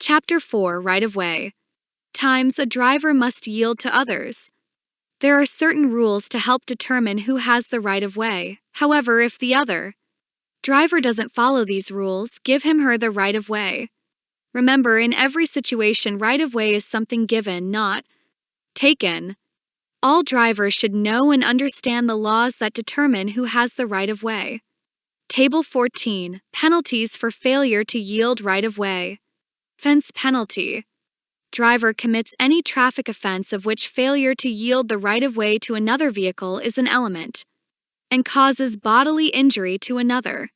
Chapter 4, Right-of-Way. Times a driver must yield to others. There are certain rules to help determine who has the right-of-way. However, if the other driver doesn't follow these rules, give him/her the right-of-way. Remember, in every situation, right-of-way is something given, not taken. All drivers should know and understand the laws that determine who has the right-of-way. Table 14. Penalties for failure to yield right-of-way. Offense penalty. Driver commits any traffic offense of which failure to yield the right-of-way to another vehicle is an element and causes bodily injury to another.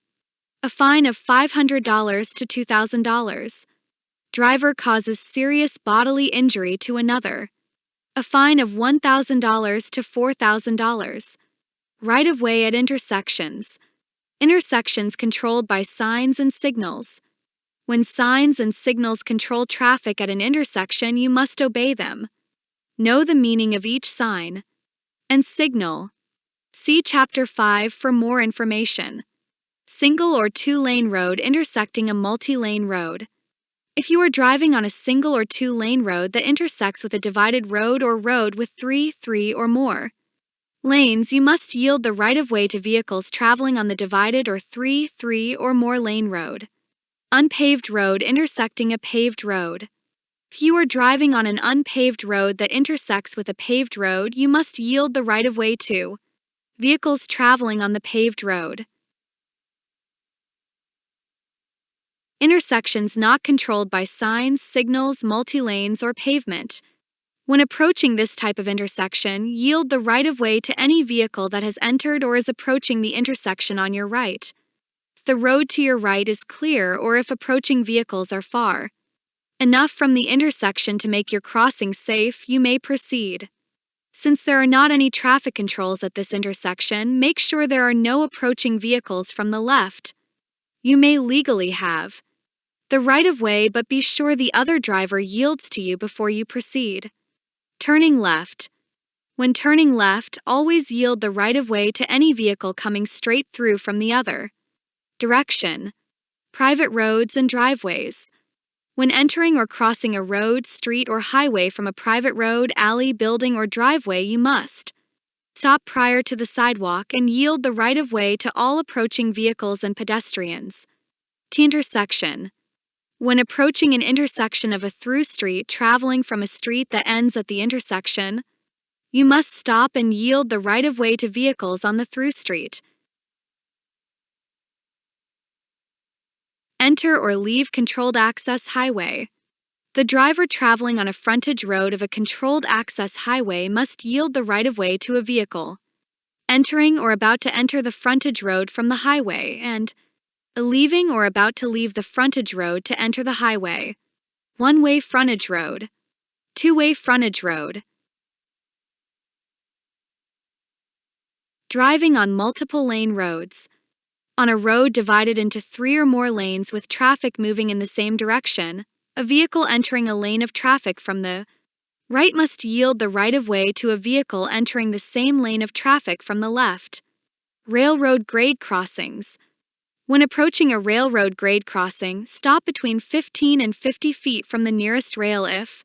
A fine of $500 to $2,000. Driver causes serious bodily injury to another. A fine of $1,000 to $4,000. Right-of-way at intersections. Intersections controlled by signs and signals. When signs and signals control traffic at an intersection, you must obey them. Know the meaning of each sign and signal. See Chapter 5 for more information. Single or two-lane road intersecting a multi-lane road. If you are driving on a single or two-lane road that intersects with a divided road or road with three or more lanes, you must yield the right-of-way to vehicles traveling on the divided or three or more lane road. Unpaved road intersecting a paved road. If you are driving on an unpaved road that intersects with a paved road, you must yield the right-of-way to vehicles traveling on the paved road. Intersections not controlled by signs, signals, multi-lanes, or pavement. When approaching this type of intersection, yield the right-of-way to any vehicle that has entered or is approaching the intersection on your right. If the road to your right is clear or if approaching vehicles are far enough from the intersection to make your crossing safe, you may proceed. Since there are not any traffic controls at this intersection, make sure there are no approaching vehicles from the left. You may legally have the right-of-way, but be sure the other driver yields to you before you proceed. Turning left. When turning left, always yield the right-of-way to any vehicle coming straight through from the other direction. Private roads and driveways. When entering or crossing a road, street, or highway from a private road, alley, building, or driveway, you must stop prior to the sidewalk and yield the right-of-way to all approaching vehicles and pedestrians. T-intersection. When approaching an intersection of a through street traveling from a street that ends at the intersection, you must stop and yield the right-of-way to vehicles on the through street. Enter or leave controlled access highway. The driver traveling on a frontage road of a controlled access highway must yield the right-of-way to a vehicle entering or about to enter the frontage road from the highway and leaving or about to leave the frontage road to enter the highway. One-way frontage road. Two-way frontage road. Driving on multiple lane roads. On a road divided into three or more lanes with traffic moving in the same direction, a vehicle entering a lane of traffic from the right must yield the right-of-way to a vehicle entering the same lane of traffic from the left. Railroad grade crossings. When approaching a railroad grade crossing, stop between 15 and 50 feet from the nearest rail if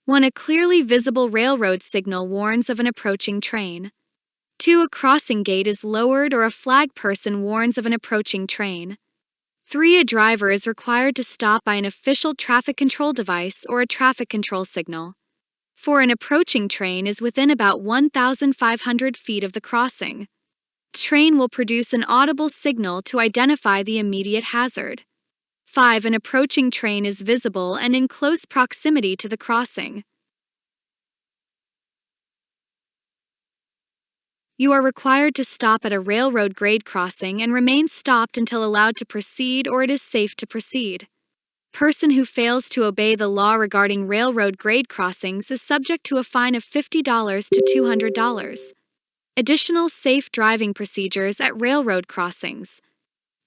1. A clearly visible railroad signal warns of an approaching train. 2. A crossing gate is lowered or a flag person warns of an approaching train. 3. A driver is required to stop by an official traffic control device or a traffic control signal. 4. An approaching train is within about 1,500 feet of the crossing. Train will produce an audible signal to identify the immediate hazard. 5. An approaching train is visible and in close proximity to the crossing. You are required to stop at a railroad grade crossing and remain stopped until allowed to proceed or it is safe to proceed. Person who fails to obey the law regarding railroad grade crossings is subject to a fine of $50 to $200. Additional safe driving procedures at railroad crossings.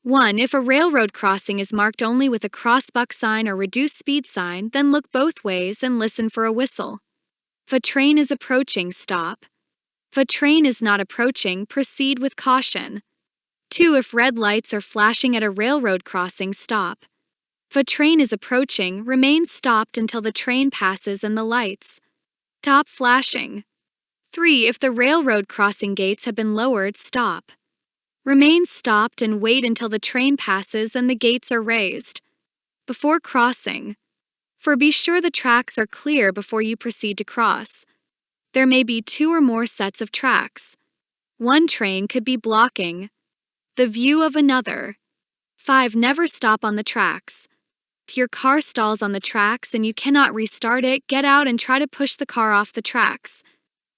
1. If a railroad crossing is marked only with a crossbuck sign or reduced speed sign, then look both ways and listen for a whistle. If a train is approaching, stop. If a train is not approaching, proceed with caution. 2. If red lights are flashing at a railroad crossing, stop. If a train is approaching, remain stopped until the train passes and the lights stop flashing. 3. If the railroad crossing gates have been lowered, stop. Remain stopped and wait until the train passes and the gates are raised before crossing. 4. Be sure the tracks are clear before you proceed to cross. There may be 2 or more sets of tracks. One train could be blocking the view of another. 5. Never stop on the tracks. If your car stalls on the tracks and you cannot restart it, get out and try to push the car off the tracks.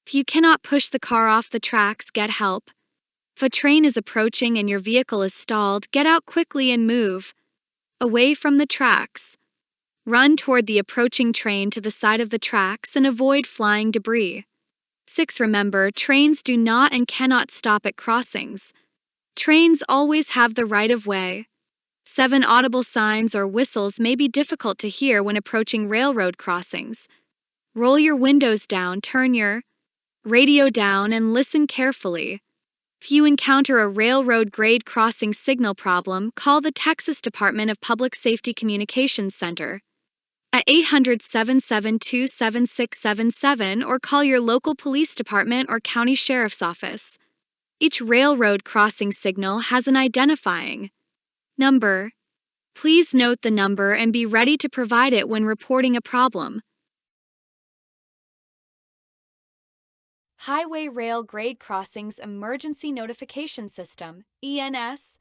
If you cannot push the car off the tracks, get help. If a train is approaching and your vehicle is stalled, get out quickly and move away from the tracks. Run toward the approaching train to the side of the tracks and avoid flying debris. 6. Remember, trains do not and cannot stop at crossings. Trains always have the right of way. 7. Audible signs or whistles may be difficult to hear when approaching railroad crossings. Roll your windows down, turn your radio down, and listen carefully. If you encounter a railroad grade crossing signal problem, call the Texas Department of Public Safety Communications Center at 800-772-7677 or call your local police department or county sheriff's office. Each railroad crossing signal has an identifying number. Please note the number and be ready to provide it when reporting a problem. Highway Rail Grade Crossings Emergency Notification System, ENS.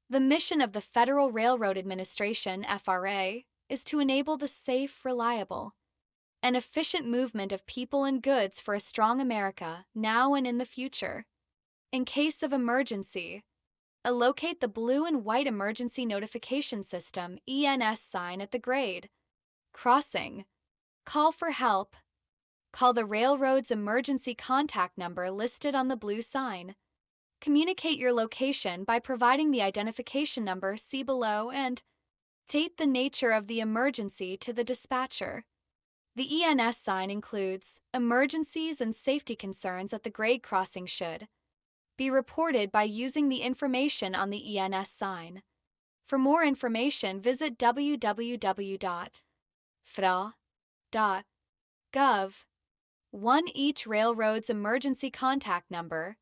The mission of the Federal Railroad Administration, FRA, is to enable the safe, reliable, and efficient movement of people and goods for a strong America, now and in the future. In case of emergency, locate the blue and white Emergency Notification System, ENS sign at the grade crossing. Call for help. Call the railroad's emergency contact number listed on the blue sign. Communicate your location by providing the identification number see below and state the nature of the emergency to the dispatcher. The ENS sign includes emergencies and safety concerns at the grade crossing should be reported by using the information on the ENS sign. For more information, visit www.fra.gov. 1. Each railroad's emergency contact number.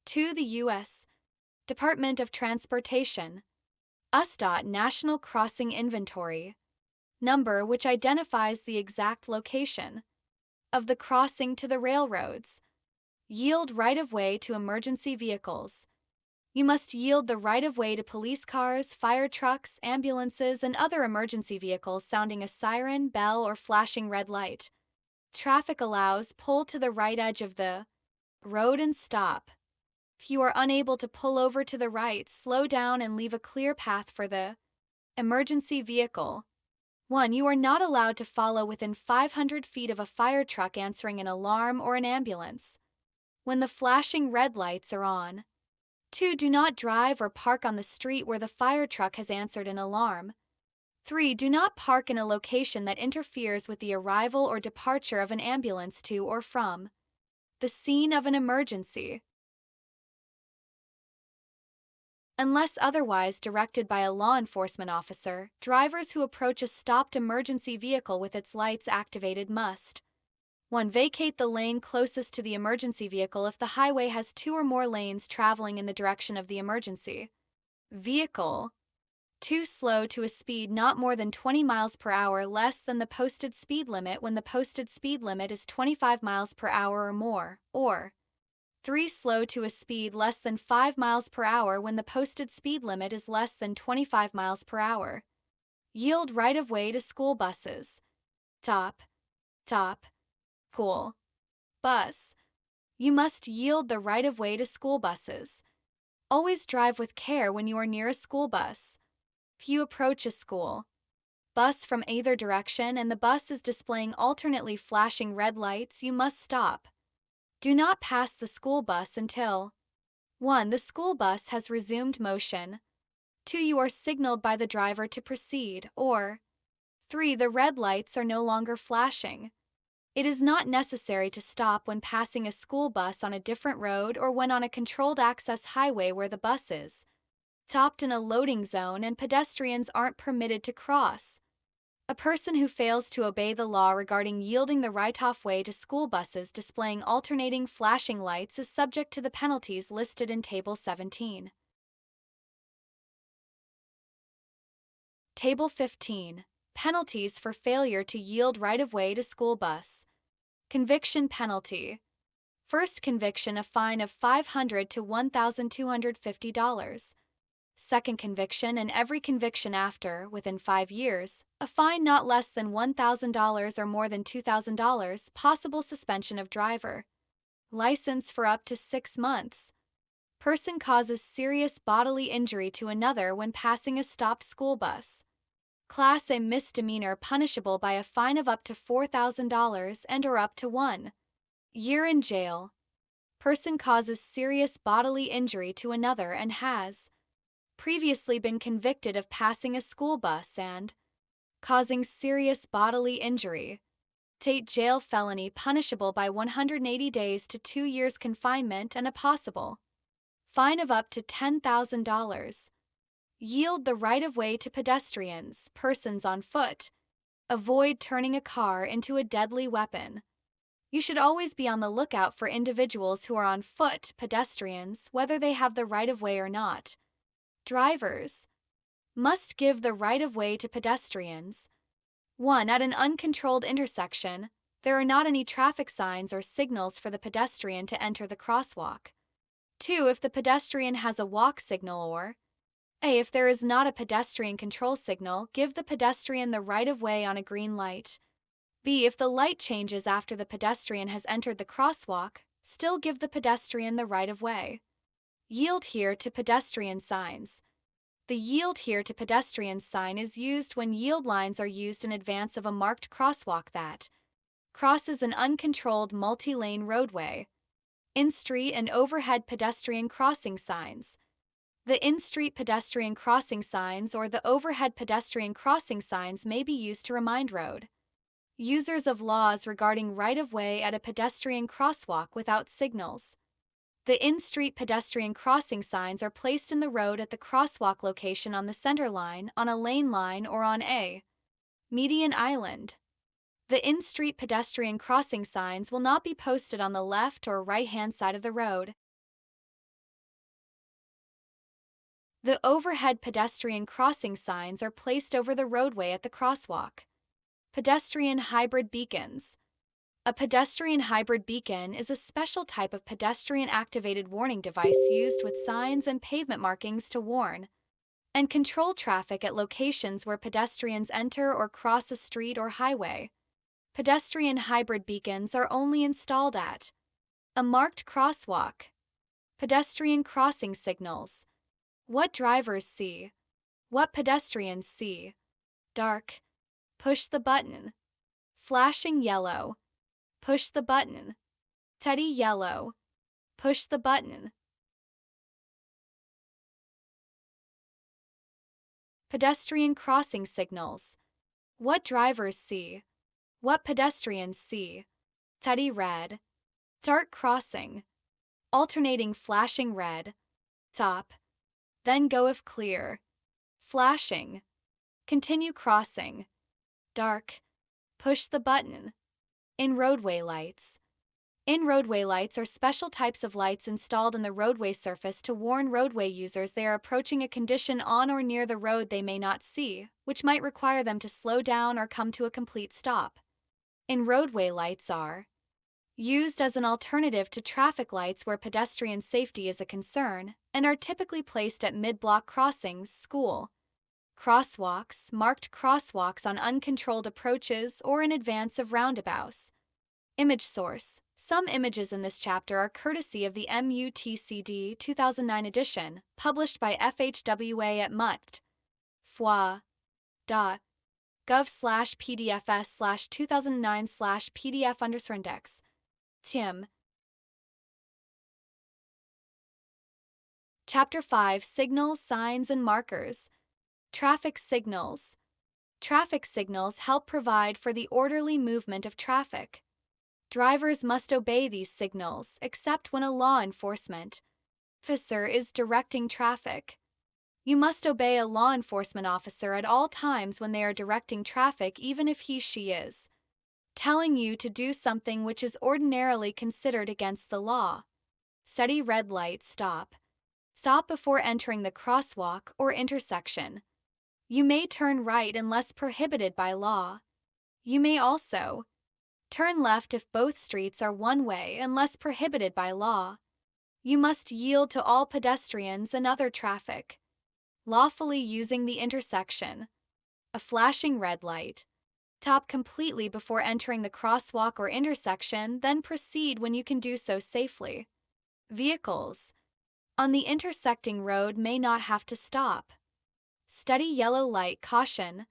2. The U.S. Department of Transportation. US. National Crossing Inventory number, which identifies the exact location of the crossing to the railroads. Yield right-of-way to emergency vehicles. You must yield the right-of-way to police cars, fire trucks, ambulances, and other emergency vehicles sounding a siren, bell, or flashing red light. Traffic allows, pull to the right edge of the road and stop. If you are unable to pull over to the right, slow down and leave a clear path for the emergency vehicle. 1. You are not allowed to follow within 500 feet of a fire truck answering an alarm or an ambulance when the flashing red lights are on. 2. Do not drive or park on the street where the fire truck has answered an alarm. 3. Do not park in a location that interferes with the arrival or departure of an ambulance to or from the scene of an emergency, unless otherwise directed by a law enforcement officer. Drivers who approach a stopped emergency vehicle with its lights activated must 1. Vacate the lane closest to the emergency vehicle if the highway has 2 or more lanes traveling in the direction of the emergency vehicle. 2. Slow to a speed not more than 20 miles per hour less than the posted speed limit when the posted speed limit is 25 miles per hour or more, or 3. Slow to a speed less than 5 miles per hour when the posted speed limit is less than 25 miles per hour. Yield right-of-way to school buses. Top, school bus. You must yield the right-of-way to school buses. Always drive with care when you are near a school bus. If you approach a school bus from either direction and the bus is displaying alternately flashing red lights, you must stop. Do not pass the school bus until 1. The school bus has resumed motion. 2. You are signaled by the driver to proceed, or 3. The red lights are no longer flashing. It is not necessary to stop when passing a school bus on a different road or when on a controlled access highway where the bus is stopped in a loading zone and pedestrians aren't permitted to cross. A person who fails to obey the law regarding yielding the right-of way to school buses displaying alternating flashing lights is subject to the penalties listed in Table 17. Table 15. Penalties for failure to yield right-of-way to school bus. Conviction penalty. First conviction, a fine of $500 to $1,250. Second conviction, and every conviction after, within 5 years, a fine not less than $1,000 or more than $2,000, possible suspension of driver. License for up to 6 months. Person causes serious bodily injury to another when passing a stopped school bus. Class A misdemeanor, punishable by a fine of up to $4,000 and or up to 1 year in jail. Person causes serious bodily injury to another and has previously been convicted of passing a school bus and causing serious bodily injury. State jail felony, punishable by 180 days to 2 years confinement and a possible fine of up to $10,000. Yield the right-of-way to pedestrians, persons on foot. Avoid turning a car into a deadly weapon. You should always be on the lookout for individuals who are on foot, pedestrians, whether they have the right-of-way or not. Drivers must give the right-of-way to pedestrians. 1. At an uncontrolled intersection, there are not any traffic signs or signals for the pedestrian to enter the crosswalk. 2. If the pedestrian has a walk signal, or A. If there is not a pedestrian control signal, give the pedestrian the right-of-way on a green light. B. If the light changes after the pedestrian has entered the crosswalk, still give the pedestrian the right-of-way. Yield here to pedestrian signs. The yield here to pedestrian sign is used when yield lines are used in advance of a marked crosswalk that crosses an uncontrolled multi-lane roadway. In-street and overhead pedestrian crossing signs. The in-street pedestrian crossing signs or the overhead pedestrian crossing signs may be used to remind road users of laws regarding right-of-way at a pedestrian crosswalk without signals. The in-street pedestrian crossing signs are placed in the road at the crosswalk location on the center line, on a lane line, or on a median island. The in-street pedestrian crossing signs will not be posted on the left or right-hand side of the road. The overhead pedestrian crossing signs are placed over the roadway at the crosswalk. Pedestrian hybrid beacons. A pedestrian hybrid beacon is a special type of pedestrian-activated warning device used with signs and pavement markings to warn and control traffic at locations where pedestrians enter or cross a street or highway. Pedestrian hybrid beacons are only installed at a marked crosswalk. Pedestrian crossing signals. What drivers see. What pedestrians see. Dark. Push the button. Flashing yellow. Push the button. Teddy yellow. Push the button. Pedestrian crossing signals. What drivers see. What pedestrians see. Teddy red. Start crossing. Alternating flashing red. Stop. Then go if clear. Flashing. Continue crossing. Dark. Push the button. In roadway lights. In roadway lights are special types of lights installed in the roadway surface to warn roadway users they are approaching a condition on or near the road they may not see, which might require them to slow down or come to a complete stop. In roadway lights are used as an alternative to traffic lights where pedestrian safety is a concern, and are typically placed at mid-block crossings, school crosswalks, marked crosswalks on uncontrolled approaches, or in advance of roundabouts. Image source. Some images in this chapter are courtesy of the MUTCD 2009 edition, published by FHWA at mut.gov/pdfs/2009/pdf_index. Tim. Chapter 5. Signals, Signs, and Markers. Traffic signals. Traffic signals help provide for the orderly movement of traffic. Drivers must obey these signals, except when a law enforcement officer is directing traffic. You must obey a law enforcement officer at all times when they are directing traffic, even if she is telling you to do something which is ordinarily considered against the law. Study red light stop. Stop before entering the crosswalk or intersection. You may turn right unless prohibited by law. You may also turn left if both streets are one way unless prohibited by law. You must yield to all pedestrians and other traffic. Lawfully using the intersection. A flashing red light. Stop completely before entering the crosswalk or intersection, then proceed when you can do so safely. Vehicles on the intersecting road may not have to stop. Steady yellow light caution.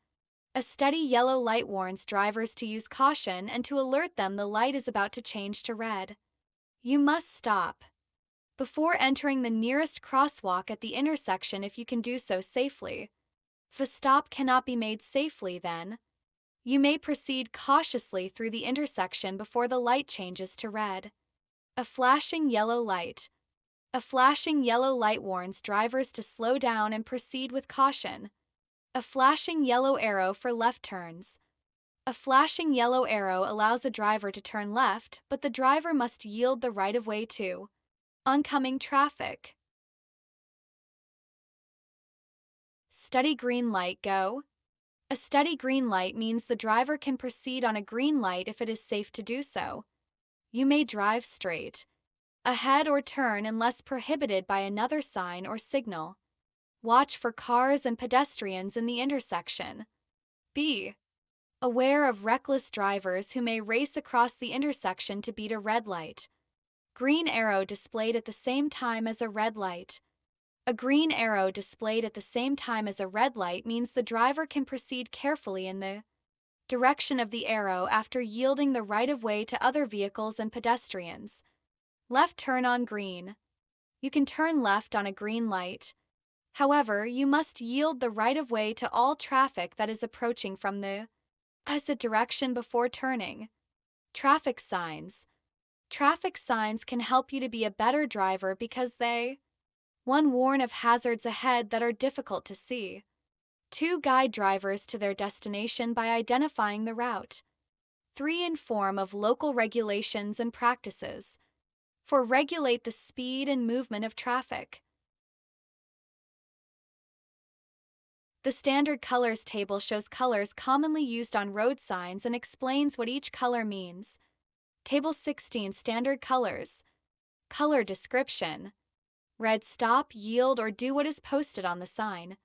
A steady yellow light warns drivers to use caution and to alert them the light is about to change to red. You must stop before entering the nearest crosswalk at the intersection if you can do so safely. If a stop cannot be made safely, then you may proceed cautiously through the intersection before the light changes to red. A flashing yellow light. A flashing yellow light warns drivers to slow down and proceed with caution. A flashing yellow arrow for left turns. A flashing yellow arrow allows a driver to turn left, but the driver must yield the right-of-way to oncoming traffic. Steady green light go. A steady green light means the driver can proceed on a green light if it is safe to do so. You may drive straight ahead or turn unless prohibited by another sign or signal. Watch for cars and pedestrians in the intersection. Be aware of reckless drivers who may race across the intersection to beat a red light. Green arrow displayed at the same time as a red light. A green arrow displayed at the same time as a red light means the driver can proceed carefully in the direction of the arrow after yielding the right-of-way to other vehicles and pedestrians. Left turn on green. You can turn left on a green light. However, you must yield the right-of-way to all traffic that is approaching from the opposite direction before turning. Traffic signs. Traffic signs can help you to be a better driver because they 1. Warn of hazards ahead that are difficult to see. 2. Guide drivers to their destination by identifying the route. 3. Inform of local regulations and practices. 4. Regulate the speed and movement of traffic. The standard colors table shows colors commonly used on road signs and explains what each color means. Table 16 Standard colors. Color description. Red, stop, yield, or do what is posted on the sign.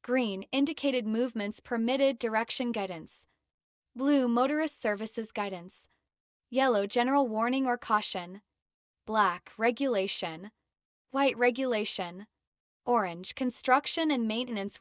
Green, indicated movements permitted, direction guidance. Blue, motorist services guidance. Yellow, general warning or caution. Black, regulation. White, regulation. Orange, construction and maintenance